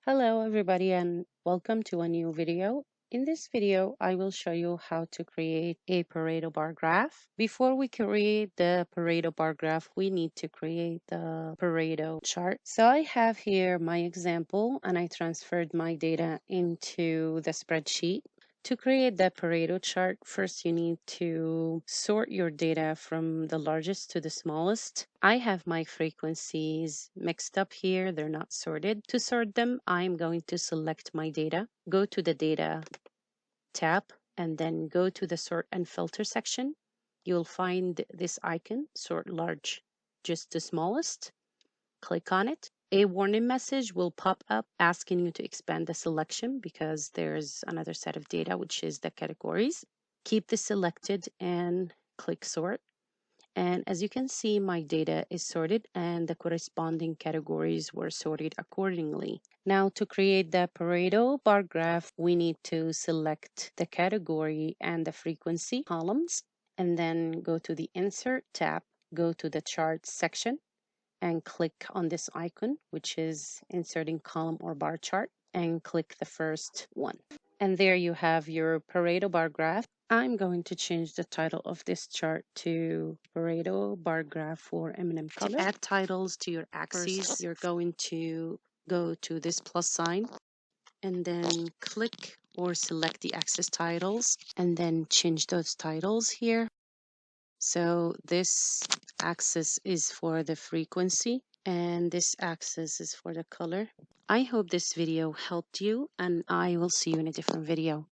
Hello everybody and welcome to a new video. In this video, I will show you how to create a Pareto bar graph. Before we create the Pareto bar graph, we need to create the Pareto chart. So I have here my example and I transferred my data into the spreadsheet. To create the Pareto chart, first you need to sort your data from the largest to the smallest. I have my frequencies mixed up here. They're not sorted. To sort them, I'm going to select my data, go to the Data tab, and then go to the Sort and Filter section. You'll find this icon, Sort Large, just the smallest. Click on it. A warning message will pop up asking you to expand the selection because there's another set of data, which is the categories. Keep this selected and click Sort. And as you can see, my data is sorted and the corresponding categories were sorted accordingly. Now to create the Pareto bar graph, we need to select the category and the frequency columns, and then go to the Insert tab, go to the Charts section, and click on this icon, which is inserting column or bar chart, and click the first one. And there you have your Pareto bar graph. I'm going to change the title of this chart to Pareto bar graph for M&M color. To add titles to your axes, you're going to go to this plus sign and then click or select the axis titles and then change those titles here. So this axis is for the frequency and this axis is for the color. I hope this video helped you and I will see you in a different video.